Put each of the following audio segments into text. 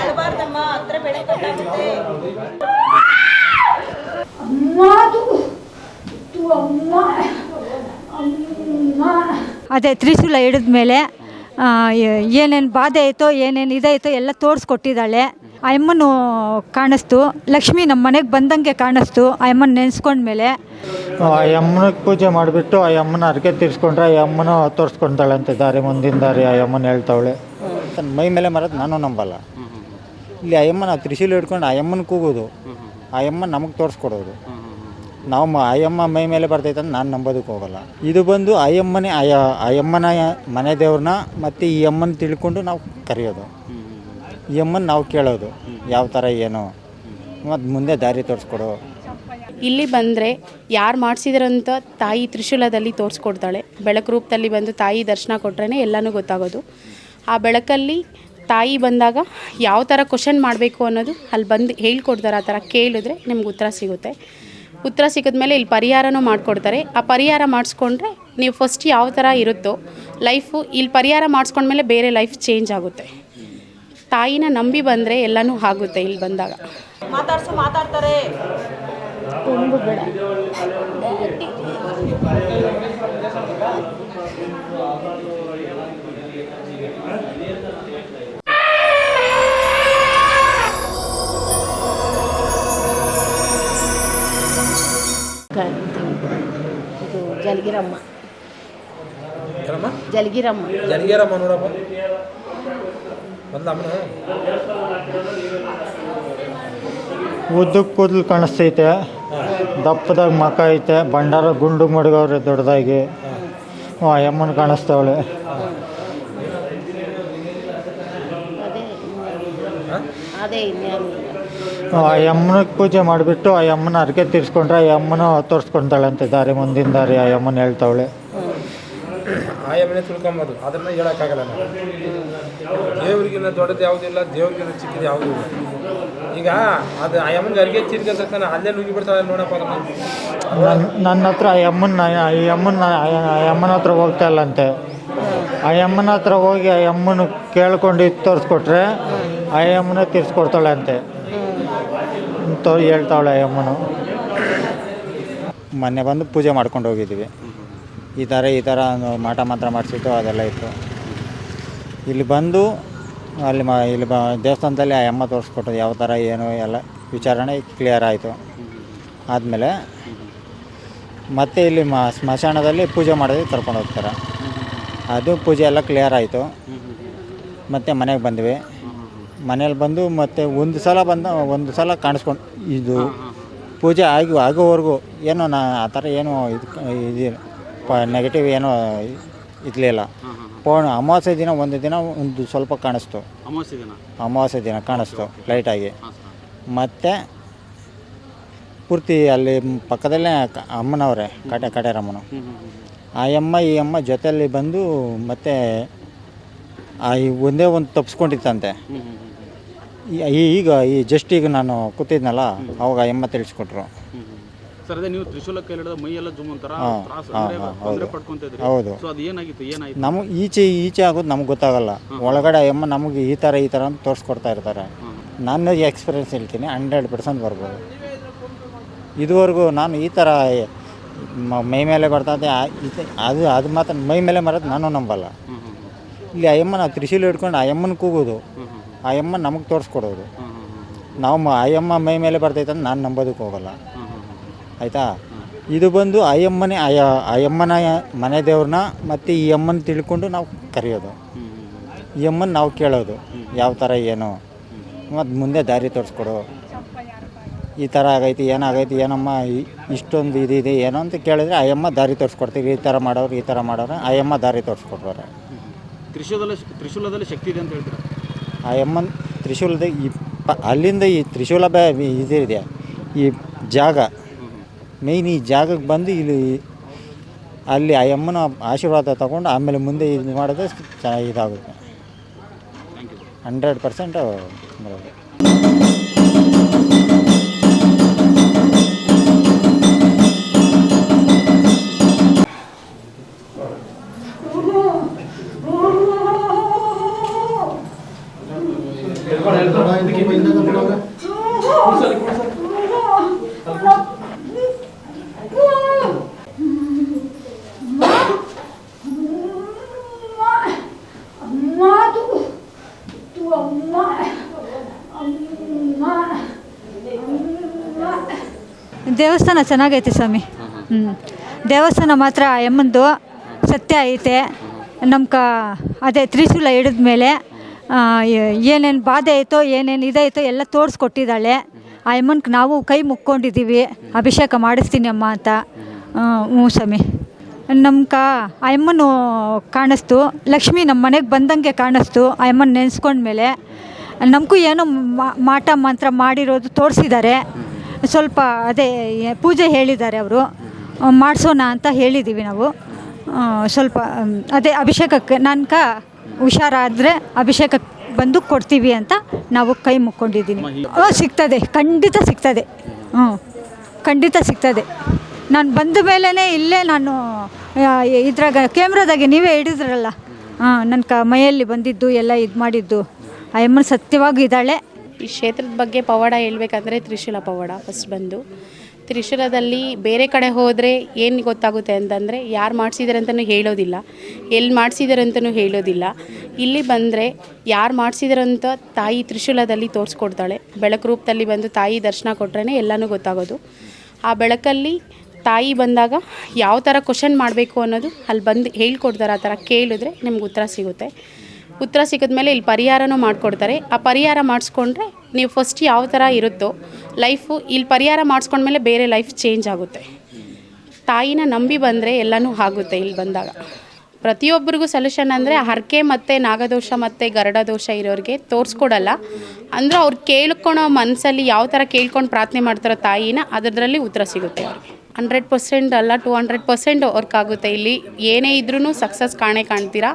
ಅಳಬಾರ್ದಮ್ಮ, ಹತ್ರ ಬೆಳಕು ಕಟ್ಟಾಗುತ್ತೆ. ಅದೇ ತ್ರಿಶೂಲ ಹಿಡಿದ್ಮೇಲೆ ಏನೇನು ಬಾಧೆ ಆಯಿತೋ ಏನೇನು ಇದಾಯಿತೋ ಎಲ್ಲ ತೋರಿಸ್ಕೊಟ್ಟಿದ್ದಾಳೆ. ಆ ಅಮ್ಮನು ಕಾಣಿಸ್ತು, ಲಕ್ಷ್ಮಿ ನಮ್ಮ ಮನೆಗೆ ಬಂದಂಗೆ ಕಾಣಿಸ್ತು. ಆ ಅಮ್ಮನ ನೆನೆಸ್ಕೊಂಡ್ಮೇಲೆ ಆ ಅಮ್ಮನಿಗೆ ಪೂಜೆ ಮಾಡಿಬಿಟ್ಟು ಆ ಅಮ್ಮನ ಹರಕೆ ತೀರಿಸ್ಕೊಂಡ್ರೆ ಆ ಅಮ್ಮನ ತೋರಿಸ್ಕೊತಾಳೆ ಅಂತೆ. ದಾರಿ ಮುಂದಿನ ದಾರಿ ಆ ಅಮ್ಮನ ಹೇಳ್ತಾವಳೆ. ಮೈ ಮೇಲೆ ಮರದು ನಾನು ನಂಬಲ್ಲ. ಇಲ್ಲಿ ಆ ಅಮ್ಮನ ತ್ರಿಶೂಲ ಹಿಡ್ಕೊಂಡು ಆ ಅಮ್ಮನ ಕೂಗೋದು, ಆ ಅಮ್ಮನ ನಮಗೆ ತೋರಿಸ್ಕೊಡೋದು. ನಾವು ಆ ಅಮ್ಮ ಮೈ ಮೇಲೆ ಬರ್ತೈತೆ ಅಂತ ನಾನು ನಂಬೋದಕ್ಕೆ ಹೋಗಲ್ಲ. ಇದು ಬಂದು ಆ ಅಮ್ಮನೇ ಆ ಅಮ್ಮನ ಮನೆ ದೇವ್ರನ್ನ ಮತ್ತು ಈ ಅಮ್ಮನ ತಿಳ್ಕೊಂಡು ನಾವು ಕರೆಯೋದು. ಈ ಅಮ್ಮನ ನಾವು ಕೇಳೋದು ಯಾವ ಥರ ಏನು ಮತ್ತು ಮುಂದೆ ದಾರಿ ತೋರಿಸ್ಕೊಡೋ. ಇಲ್ಲಿ ಬಂದರೆ ಯಾರು ಮಾಡಿಸಿದ್ರಂತ ತಾಯಿ ತ್ರಿಶೂಲದಲ್ಲಿ ತೋರಿಸ್ಕೊಡ್ತಾಳೆ. ಬೆಳಕು ರೂಪದಲ್ಲಿ ಬಂದು ತಾಯಿ ದರ್ಶನ ಕೊಟ್ರೇ ಎಲ್ಲನೂ ಗೊತ್ತಾಗೋದು. ಆ ಬೆಳಕಲ್ಲಿ ತಾಯಿ ಬಂದಾಗ ಯಾವ ಥರ ಕ್ವಶನ್ ಮಾಡಬೇಕು ಅನ್ನೋದು ಅಲ್ಲಿ ಬಂದು ಹೇಳ್ಕೊಡ್ತಾರೆ. ಆ ಥರ ಕೇಳಿದ್ರೆ ನಿಮ್ಗೆ ಉತ್ತರ ಸಿಗುತ್ತೆ. ಉತ್ತರ ಸಿಕ್ಕಿದ್ಮೇಲೆ ಇಲ್ಲಿ ಪರಿಹಾರನೂ ಮಾಡಿಕೊಡ್ತಾರೆ. ಆ ಪರಿಹಾರ ಮಾಡಿಸ್ಕೊಂಡ್ರೆ ನೀವು ಫಸ್ಟ್ ಯಾವ ಥರ ಇರುತ್ತೋ ಲೈಫು, ಇಲ್ಲಿ ಪರಿಹಾರ ಮಾಡಿಸ್ಕೊಂಡ್ಮೇಲೆ ಬೇರೆ ಲೈಫ್ ಚೇಂಜ್ ಆಗುತ್ತೆ. ತಾಯಿನ ನಂಬಿ ಬಂದರೆ ಎಲ್ಲನೂ ಆಗುತ್ತೆ. ಇಲ್ಲಿ ಬಂದಾಗ ಮಾತಾಡ್ತಾರೆ. ಇದು ಜಲಗಿರಮ್ಮ ನೋಡಪ್ಪ ಉದ್ದಕ್ಕೆ ಕೂದಲು ಕಾಣಿಸ್ತೈತೆ, ದಪ್ಪದಾಗ ಮಕ ಐತೆ, ಭಂಡಾರ ಗುಂಡು ಮಡಗವ್ರೆ ದೊಡ್ಡದಾಗಿ. ಆ ಅಮ್ಮನ ಕಾಣಿಸ್ತಾವಳೆ. ಅದೇ ಆ ಅಮ್ಮನಿಗೆ ಪೂಜೆ ಮಾಡಿಬಿಟ್ಟು ಆ ಅಮ್ಮನ ಹರಕೆ ತೀರಿಸ್ಕೊಂಡ್ರೆ ಆ ಅಮ್ಮನ ತೋರಿಸ್ಕೊತಾಳೆ ಅಂತೆ. ದಾರಿ ಮುಂದಿನ ದಾರಿ ಆ ಅಮ್ಮನ ಹೇಳ್ತಾವಳೆ. ಆ ಅಮ್ಮನೆ ತಿಳ್ಕೊಂಬೋದು, ಅದನ್ನು ಹೇಳೋಕ್ಕಾಗಲ್ಲ. ದೇವ್ರಿಗಿನ್ನ ದೊಡ್ಡದು ಯಾವುದಿಲ್ಲ, ದೇವ್ರಿಗಿನ್ನ ಚಿಕ್ಕದು ಯಾವುದೂ ಇಲ್ಲ. ಈಗ ಅದು ಆ ಅಮ್ಮನಿಗೆ ಅರಿಕೆ ತೀರ್ಕ ತಕ್ಷಣ ಅಲ್ಲೇ ನುಗ್ಗಿ ಬಿಡ್ತಾಳೆ ನೋಡಪ್ಪ. ನನ್ನ ಹತ್ರ ಈ ಅಮ್ಮನ ಹತ್ರ ಹೋಗ್ತಾ ಇಲ್ಲಂತೆ. ಆ ಅಮ್ಮನ ಹತ್ರ ಹೋಗಿ ಆ ಅಮ್ಮನ ಕೇಳ್ಕೊಂಡು ತೋರಿಸ್ಕೊಟ್ರೆ ಆ ಅಮ್ಮನ ತೀರಿಸ್ಕೊಡ್ತಾಳೆ ಅಂತೆ ಹೇಳ್ತಾವಳೆ ಆ ಅಮ್ಮನು. ಮೊನ್ನೆ ಬಂದು ಪೂಜೆ ಮಾಡ್ಕೊಂಡು ಹೋಗಿದ್ದೀವಿ. ಈ ಥರ ಮಾಟ ಮಾತ್ರ ಮಾಡಿಸಿತ್ತು, ಅದೆಲ್ಲ ಇತ್ತು. ಇಲ್ಲಿ ಬಂದು ಇಲ್ಲಿ ದೇವಸ್ಥಾನದಲ್ಲಿ ಆ ಅಮ್ಮ ತೋರಿಸ್ಕೊಟ್ಟದು ಯಾವ ಥರ ಏನು ಎಲ್ಲ ವಿಚಾರಣೆ ಕ್ಲಿಯರ್ ಆಯಿತು. ಆದಮೇಲೆ ಮತ್ತೆ ಇಲ್ಲಿ ಸ್ಮಶಾನದಲ್ಲಿ ಪೂಜೆ ಮಾಡೋದಕ್ಕೆ ಕರ್ಕೊಂಡು ಹೋಗ್ತಾರೆ. ಅದು ಪೂಜೆ ಎಲ್ಲ ಕ್ಲಿಯರ್ ಆಯಿತು. ಮತ್ತು ಮನೆಗೆ ಬಂದ್ವಿ. ಮನೇಲಿ ಬಂದು ಮತ್ತೆ ಒಂದು ಸಲ ಕಾಣಿಸ್ಕೊಂಡು ಇದು ಪೂಜೆ ಆಗೋವರೆಗೂ ಏನೋ ಆ ಥರ ಏನೋ ಇದು ನೆಗೆಟಿವ್ ಏನೋ ಇರಲಿಲ್ಲ. ಅಮಾವಾಸ್ಯೆ ದಿನ ಒಂದು ಸ್ವಲ್ಪ ಕಾಣಿಸ್ತು. ಅಮಾವಾಸ್ಯೆ ದಿನ ಕಾಣಿಸ್ತು ಲೈಟಾಗಿ. ಮತ್ತು ಪೂರ್ತಿ ಅಲ್ಲಿ ಪಕ್ಕದಲ್ಲೇ ಅಮ್ಮನವರೇ ಕಟೇರಮ್ಮನು. ಆ ಅಮ್ಮ ಈ ಅಮ್ಮ ಜೊತೆಯಲ್ಲಿ ಬಂದು ಮತ್ತೆ ಒಂದೇ ಒಂದು ತಪ್ಪಿಸ್ಕೊಂಡಿತ್ತಂತೆ. ಈಗ ನಾನು ಕೂತಿದ್ನಲ್ಲ ಅವಾಗ ಆ ಅಮ್ಮ ತಿಳಿಸ್ಕೊಟ್ರು. ಸರ್ ಅದೇ ನೀವು ತ್ರಿಶೂಲ ಕೈ ಹಿಡಿದ ಮೈ ಎಲ್ಲ ಜುಮ್ ಒಂಥರ ಹೌದು. ನಮಗೆ ಈಚೆ ಆಗೋದು ನಮ್ಗೆ ಗೊತ್ತಾಗಲ್ಲ. ಒಳಗಡೆ ಅಮ್ಮ ನಮಗೆ ಈ ಥರ ಅಂತ ತೋರಿಸ್ಕೊಡ್ತಾ ಇರ್ತಾರೆ. ನಾನು ಎಕ್ಸ್ಪೀರಿಯೆನ್ಸ್ ಹೇಳ್ತೀನಿ, 100% ಬರ್ಬೋದು. ಇದುವರೆಗೂ ನಾನು ಈ ಥರ ಮೈ ಮೇಲೆ ಬರ್ತದೆ ಅದು ಮಾತ್ರ ಮೈ ಮೇಲೆ ಬರೋದು ನಾನು ನಂಬಲ್ಲ. ಇಲ್ಲಿ ಆ ಅಮ್ಮನ ತ್ರಿಶೂಲ ಹಿಡ್ಕೊಂಡು ಆ ಅಮ್ಮನ ಕೂಗೋದು, ಆ ಅಮ್ಮನ ನಮಗೆ ತೋರಿಸ್ಕೊಡೋದು. ನಾವು ಆ ಅಮ್ಮ ಮೈ ಮೇಲೆ ಬರ್ತೈತೆ ಅಂತ ನಾನು ನಂಬೋದಕ್ಕೆ ಹೋಗಲ್ಲ. ಆಯಿತಾ? ಇದು ಬಂದು ಆ ಅಮ್ಮನ ಮನೆ ದೇವ್ರನ್ನ ಮತ್ತು ಈ ಅಮ್ಮನ ತಿಳ್ಕೊಂಡು ನಾವು ಕರೆಯೋದು. ಈ ಅಮ್ಮನ ನಾವು ಕೇಳೋದು ಯಾವ ಥರ ಏನು ಮತ್ತು ಮುಂದೆ ದಾರಿ ತೋರಿಸ್ಕೊಡು. ಈ ಥರ ಆಗೈತಿ, ಏನಾಗೈತಿ, ಏನಮ್ಮ ಇಷ್ಟೊಂದು ಇದಿದೆ ಏನೋ ಅಂತ ಕೇಳಿದ್ರೆ ಆ ಅಮ್ಮ ದಾರಿ ತೋರಿಸ್ಕೊಡ್ತೀವಿ. ಈ ಥರ ಮಾಡೋರು ಆ ಅಮ್ಮ ದಾರಿ ತೋರಿಸ್ಕೊಡ್ತಾರೆ. ತ್ರಿಶೂಲದಲ್ಲಿ ಶಕ್ತಿ ಇದೆ ಅಂತ ಹೇಳ್ತಾರೆ. ಆ ಅಮ್ಮನ ತ್ರಿಶೂಲದ ಅಲ್ಲಿಂದ ಈ ತ್ರಿಶೂಲ ಇದಿದೆ ಈ ಜಾಗ ಮೇಯ್ನ್. ಈ ಜಾಗಕ್ಕೆ ಬಂದು ಅಲ್ಲಿ ಆ ಅಮ್ಮನ ಆಶೀರ್ವಾದ ತಗೊಂಡು ಆಮೇಲೆ ಮುಂದೆ ಇದು ಮಾಡಿದ್ರೆ ಚೆನ್ನಾಗಿ ಇದಾಗುತ್ತೆ. 100% ಬರೋದು. ದೇವಸ್ಥಾನ ಚೆನ್ನಾಗೈತೆ ಸ್ವಾಮಿ. ದೇವಸ್ಥಾನ ಮಾತ್ರ ಎಮ್ಮಂದು ಸತ್ಯ ಐತೆ. ಅದೇ ತ್ರಿಶೂಲ ಹಿಡಿದ ಮೇಲೆ ಏನೇನು ಬಾಧೆ ಐತೋ ಏನೇನು ಇದೈತೋ ಎಲ್ಲ ತೋರಿಸ್ಕೊಟ್ಟಿದ್ದಾಳೆ. ಆ ಅಮ್ಮನ್ಗೆ ನಾವು ಕೈ ಮುಕ್ಕೊಂಡಿದ್ದೀವಿ, ಅಭಿಷೇಕ ಮಾಡಿಸ್ತೀನಿ ಅಮ್ಮ ಅಂತ. ಹ್ಞೂ ಸ್ವಾಮಿ. ಆ ಅಮ್ಮನು ಕಾಣಿಸ್ತು, ಲಕ್ಷ್ಮಿ ನಮ್ಮ ಮನೆಗೆ ಬಂದಂಗೆ ಕಾಣಿಸ್ತು. ಆ ಅಮ್ಮನ ನೆನೆಸ್ಕೊಂಡ್ಮೇಲೆ ನಮಗೂ ಏನೋ ಮಾಟ ಮಂತ್ರ ಮಾಡಿರೋದು ತೋರಿಸಿದ್ದಾರೆ. ಸ್ವಲ್ಪ ಅದೇ ಪೂಜೆ ಹೇಳಿದ್ದಾರೆ ಅವರು, ಮಾಡಿಸೋಣ ಅಂತ ಹೇಳಿದ್ದೀವಿ ನಾವು. ಸ್ವಲ್ಪ ಅದೇ ಅಭಿಷೇಕಕ್ಕೆ ಹುಷಾರಾದರೆ ಅಭಿಷೇಕಕ್ಕೆ ಬಂದು ಕೊಡ್ತೀವಿ ಅಂತ ನಾವು ಕೈ ಮುಕ್ಕೊಂಡಿದ್ದೀನಿ. ಸಿಗ್ತದೆ, ಖಂಡಿತ ಸಿಗ್ತದೆ. ಖಂಡಿತ ಸಿಗ್ತದೆ. ನಾನು ಬಂದ ಮೇಲೇ ಇಲ್ಲೇ ನಾನು ಇದ್ರಾಗ ಕ್ಯಾಮ್ರಾದಾಗೆ ನೀವೇ ಹಿಡಿದ್ರಲ್ಲ, ನನ್ನ ಮೈಯಲ್ಲಿ ಬಂದಿದ್ದು ಎಲ್ಲ ಇದು ಮಾಡಿದ್ದು ಆ ಅಮ್ಮನ ಸತ್ಯವಾಗಿ ಇದ್ದಾಳೆ. ಈ ಕ್ಷೇತ್ರದ ಬಗ್ಗೆ ಪವಾಡ ಹೇಳ್ಬೇಕಂದ್ರೆ ತ್ರಿಶೂಲ ಪವಾಡ ಫಸ್ಟ್ ಬಂದು. ತ್ರಿಶೂಲದಲ್ಲಿ ಬೇರೆ ಕಡೆ ಹೋದರೆ ಏನು ಗೊತ್ತಾಗುತ್ತೆ ಅಂತಂದರೆ ಯಾರು ಮಾಡಿಸಿದ್ದಾರೆ ಅಂತಲೂ ಹೇಳೋದಿಲ್ಲ, ಎಲ್ಲಿ ಮಾಡಿಸಿದ್ದಾರೆ ಅಂತಲೂ ಹೇಳೋದಿಲ್ಲ. ಇಲ್ಲಿ ಬಂದರೆ ಯಾರು ಮಾಡಿಸಿದ್ದಾರೆ ಅಂತ ತಾಯಿ ತ್ರಿಶೂಲದಲ್ಲಿ ತೋರಿಸ್ಕೊಡ್ತಾಳೆ. ಬೆಳಕು ರೂಪದಲ್ಲಿ ಬಂದು ತಾಯಿ ದರ್ಶನ ಕೊಟ್ರೇ ಎಲ್ಲನೂ ಗೊತ್ತಾಗೋದು. ಆ ಬೆಳಕಲ್ಲಿ ತಾಯಿ ಬಂದಾಗ ಯಾವ ಥರ ಕ್ವಶನ್ ಮಾಡಬೇಕು ಅನ್ನೋದು ಅಲ್ಲಿ ಬಂದು ಹೇಳ್ಕೊಡ್ತಾರೆ. ಆ ಥರ ಕೇಳಿದ್ರೆ ನಿಮ್ಗೆ ಉತ್ತರ ಸಿಗುತ್ತೆ. ಉತ್ತರ ಸಿಕ್ಕಿದ್ಮೇಲೆ ಇಲ್ಲಿ ಪರಿಹಾರನೂ ಮಾಡಿಕೊಡ್ತಾರೆ. ಆ ಪರಿಹಾರ ಮಾಡಿಸ್ಕೊಂಡ್ರೆ ನೀವು ಫಸ್ಟ್ ಯಾವ ಥರ ಇರುತ್ತೋ ಲೈಫು, ಇಲ್ಲಿ ಪರಿಹಾರ ಮಾಡಿಸ್ಕೊಂಡ್ಮೇಲೆ ಬೇರೆ ಲೈಫ್ ಚೇಂಜ್ ಆಗುತ್ತೆ. ತಾಯಿನ ನಂಬಿ ಬಂದರೆ ಎಲ್ಲನೂ ಆಗುತ್ತೆ. ಇಲ್ಲಿ ಬಂದಾಗ ಪ್ರತಿಯೊಬ್ಬರಿಗೂ ಸೊಲ್ಯೂಷನ್ ಅಂದರೆ ಹರಕೆ ಮತ್ತು ನಾಗದೋಷ ಮತ್ತು ಗರುಡ ದೋಷ ಇರೋರಿಗೆ ತೋರಿಸ್ಕೊಡಲ್ಲ. ಅಂದರೆ ಅವ್ರು ಕೇಳ್ಕೊಳೋ ಮನಸ್ಸಲ್ಲಿ ಯಾವ ಥರ ಕೇಳ್ಕೊಂಡು ಪ್ರಾರ್ಥನೆ ಮಾಡ್ತಾರೋ ತಾಯಿನ, ಅದರಲ್ಲಿ ಉತ್ತರ ಸಿಗುತ್ತೆ ಅವ್ರಿಗೆ. 100% ಅಲ್ಲ 200% ವರ್ಕ್ ಆಗುತ್ತೆ. ಇಲ್ಲಿ ಏನೇ ಇದ್ರೂ ಸಕ್ಸಸ್ ಕಾಣ್ತೀರಾ.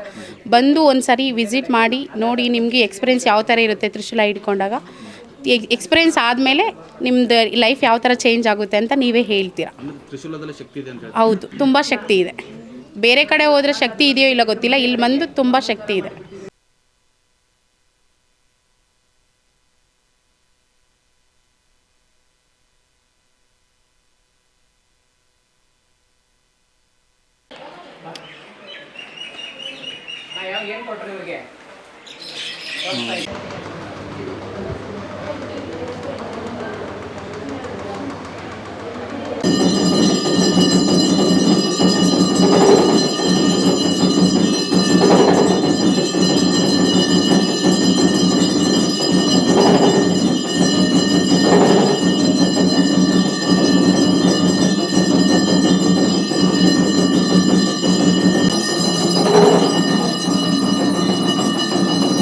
ಬಂದು ಒಂದು ಸರಿ ವಿಸಿಟ್ ಮಾಡಿ ನೋಡಿ, ನಿಮಗೆ ಎಕ್ಸ್ಪೀರಿಯೆನ್ಸ್ ಯಾವ ಥರ ಇರುತ್ತೆ ತ್ರಿಶೂಲ ಹಿಡ್ಕೊಂಡಾಗ. ಎಕ್ಸ್ಪೀರಿಯೆನ್ಸ್ ಆದಮೇಲೆ ನಿಮ್ಮದು ಲೈಫ್ ಯಾವ ಥರ ಚೇಂಜ್ ಆಗುತ್ತೆ ಅಂತ ನೀವೇ ಹೇಳ್ತೀರಾ. ತ್ರಿಶೂಲದಲ್ಲಿ ಶಕ್ತಿ ಇದೆ ಅಂತ. ಹೌದು, ತುಂಬ ಶಕ್ತಿ ಇದೆ. ಬೇರೆ ಕಡೆ ಹೋದರೆ ಶಕ್ತಿ ಇದೆಯೋ ಇಲ್ಲ ಗೊತ್ತಿಲ್ಲ, ಇಲ್ಲಿ ಬಂದು ತುಂಬ ಶಕ್ತಿ ಇದೆ. ಏನು ಕೊಟ್ಟರೆ ಇವ್ರಿಗೆ